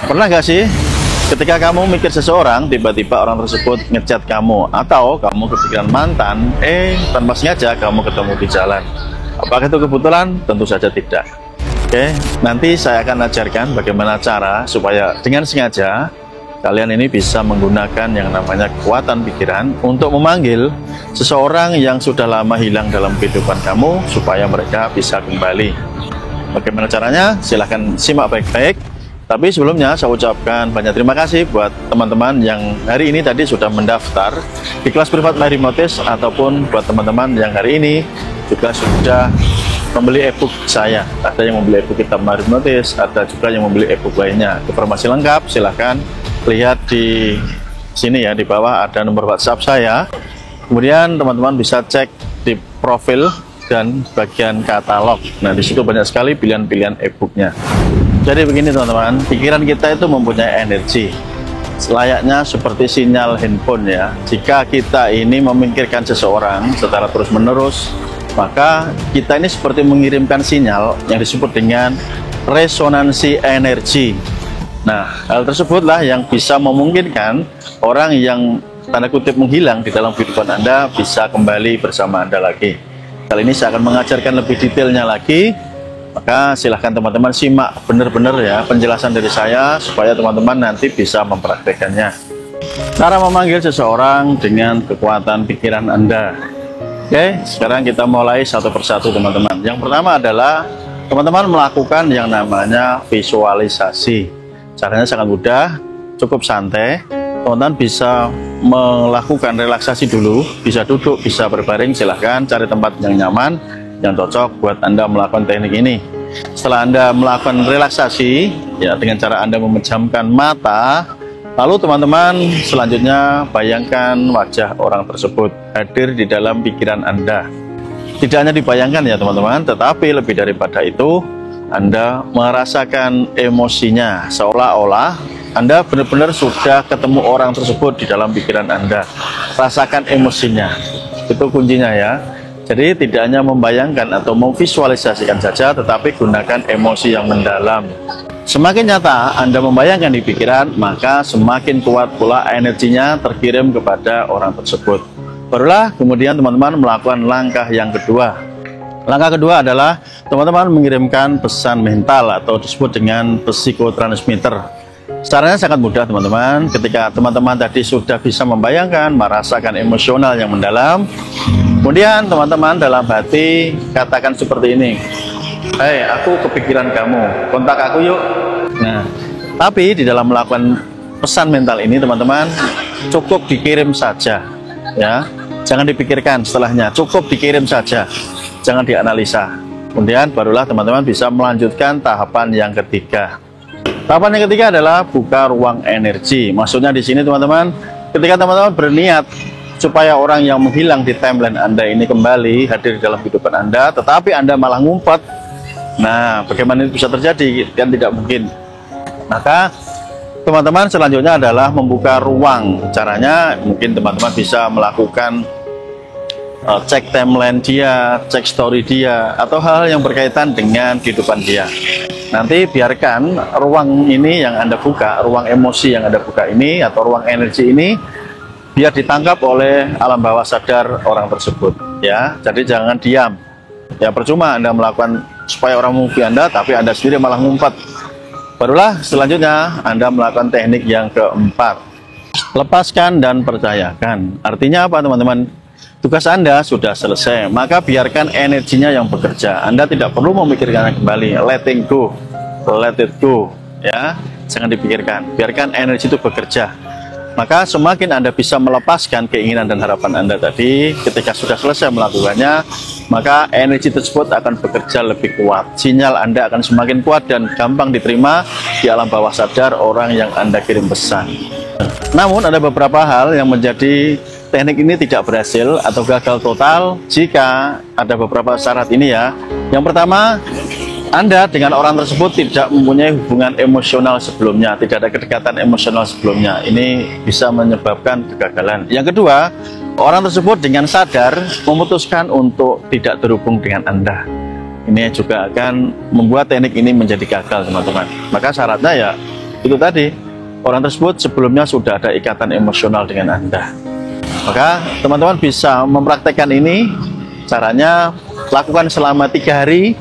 Pernah gak sih ketika kamu mikir seseorang, tiba-tiba orang tersebut ngechat kamu, atau kamu kepikiran mantan, tanpa sengaja kamu ketemu di jalan? Apakah itu kebetulan? Tentu saja tidak. Oke, nanti saya akan ajarkan bagaimana cara supaya dengan sengaja kalian ini bisa menggunakan yang namanya kekuatan pikiran untuk memanggil seseorang yang sudah lama hilang dalam kehidupan kamu supaya mereka bisa kembali. Bagaimana caranya? Silahkan simak baik-baik. Tapi sebelumnya saya ucapkan banyak terima kasih buat teman-teman yang hari ini tadi sudah mendaftar di kelas privat MyRemotis, ataupun buat teman-teman yang hari ini juga sudah membeli e-book saya. Ada yang membeli e-book kitab MyRemotis, ada juga yang membeli e-book lainnya. Informasi lengkap silahkan lihat di sini ya, di bawah ada nomor WhatsApp saya. Kemudian teman-teman bisa cek di profil dan bagian katalog. Nah, di situ banyak sekali pilihan-pilihan e-booknya. Jadi begini teman-teman, pikiran kita itu mempunyai energi selayaknya seperti sinyal handphone ya. Jika kita ini memikirkan seseorang secara terus-menerus, maka kita ini seperti mengirimkan sinyal yang disebut dengan resonansi energi. Nah, hal tersebutlah yang bisa memungkinkan orang yang tanda kutip menghilang di dalam kehidupan Anda bisa kembali bersama Anda lagi. Kali ini saya akan mengajarkan lebih detailnya lagi. Maka silahkan teman-teman simak benar-benar ya penjelasan dari saya supaya teman-teman nanti bisa mempraktekannya. Cara memanggil seseorang dengan kekuatan pikiran Anda. Oke, sekarang kita mulai satu persatu teman-teman. Yang pertama adalah teman-teman melakukan yang namanya visualisasi. Caranya sangat mudah, cukup santai. Teman-teman bisa melakukan relaksasi dulu, bisa duduk, bisa berbaring, silahkan cari tempat yang nyaman, yang cocok buat Anda melakukan teknik ini. Setelah Anda melakukan relaksasi ya dengan cara Anda memejamkan mata, lalu teman-teman selanjutnya bayangkan wajah orang tersebut hadir di dalam pikiran Anda. Tidak hanya dibayangkan ya teman-teman, tetapi lebih daripada itu Anda merasakan emosinya, seolah-olah Anda benar-benar sudah ketemu orang tersebut di dalam pikiran Anda. Rasakan emosinya, itu kuncinya ya. Jadi tidak hanya membayangkan atau memvisualisasikan saja, tetapi gunakan emosi yang mendalam. Semakin nyata Anda membayangkan di pikiran, maka semakin kuat pula energinya terkirim kepada orang tersebut. Barulah kemudian teman-teman melakukan langkah yang kedua. Langkah kedua adalah teman-teman mengirimkan pesan mental atau disebut dengan psikotransmitter. Caranya sangat mudah teman-teman. Ketika teman-teman tadi sudah bisa membayangkan, merasakan emosional yang mendalam, kemudian teman-teman dalam hati katakan seperti ini, "Hei, aku kepikiran kamu, kontak aku yuk." Nah, tapi di dalam melakukan pesan mental ini teman-teman cukup dikirim saja ya. Jangan dipikirkan setelahnya, cukup dikirim saja, jangan dianalisa. Kemudian barulah teman-teman bisa melanjutkan tahapan yang ketiga. Tahapan yang ketiga adalah buka ruang energi. Maksudnya di sini teman-teman, ketika teman-teman berniat supaya orang yang menghilang di timeline Anda ini kembali hadir di dalam kehidupan Anda, tetapi Anda malah ngumpet. Nah, bagaimana itu bisa terjadi? Kan tidak mungkin. Maka teman-teman selanjutnya adalah membuka ruang. Caranya mungkin teman-teman bisa melakukan cek timeline dia, cek story dia, atau hal-hal yang berkaitan dengan kehidupan dia. Nanti biarkan ruang ini yang Anda buka, ruang emosi yang Anda buka ini, atau ruang energi ini, biar ditangkap oleh alam bawah sadar orang tersebut ya. Jadi jangan diam ya, percuma Anda melakukan supaya orang menghubungi Anda tapi Anda sendiri malah ngumpet. Barulah selanjutnya Anda melakukan teknik yang keempat, lepaskan dan percayakan. Artinya apa teman-teman? Tugas Anda sudah selesai, maka biarkan energinya yang bekerja. Anda tidak perlu memikirkannya kembali. Letting go, let it go ya, jangan dipikirkan, biarkan energi itu bekerja. Maka semakin Anda bisa melepaskan keinginan dan harapan Anda tadi, ketika sudah selesai melakukannya, maka energi tersebut akan bekerja lebih kuat. Sinyal Anda akan semakin kuat dan gampang diterima di alam bawah sadar orang yang Anda kirim pesan. Namun ada beberapa hal yang menjadi teknik ini tidak berhasil atau gagal total jika ada beberapa syarat ini ya. Yang pertama, Anda dengan orang tersebut tidak mempunyai hubungan emosional sebelumnya, tidak ada kedekatan emosional sebelumnya. Ini bisa menyebabkan kegagalan. Yang kedua, orang tersebut dengan sadar memutuskan untuk tidak terhubung dengan Anda. Ini juga akan membuat teknik ini menjadi gagal, teman-teman. Maka syaratnya ya itu tadi, orang tersebut sebelumnya sudah ada ikatan emosional dengan Anda. Maka teman-teman bisa mempraktekkan ini. Caranya lakukan selama 3 hari,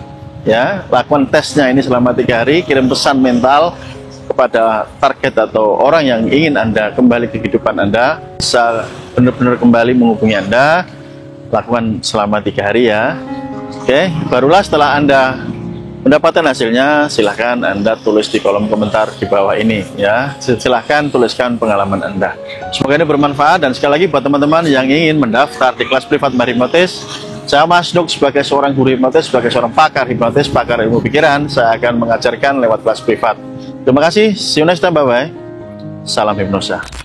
ya, lakukan tesnya ini selama 3 hari, kirim pesan mental kepada target atau orang yang ingin Anda kembali ke kehidupan Anda, bisa benar-benar kembali menghubungi Anda. Lakukan selama 3 hari ya. Oke, barulah setelah Anda mendapatkan hasilnya, silahkan Anda tulis di kolom komentar di bawah ini ya. Silahkan tuliskan pengalaman Anda. Semoga ini bermanfaat, dan sekali lagi buat teman-teman yang ingin mendaftar di kelas privat hipnotis, saya Mas Nuk sebagai seorang guru hipnotis, sebagai seorang pakar hipnotis, pakar ilmu pikiran, saya akan mengajarkan lewat kelas privat. Terima kasih, see you next time, bye-bye. Salam hipnosa.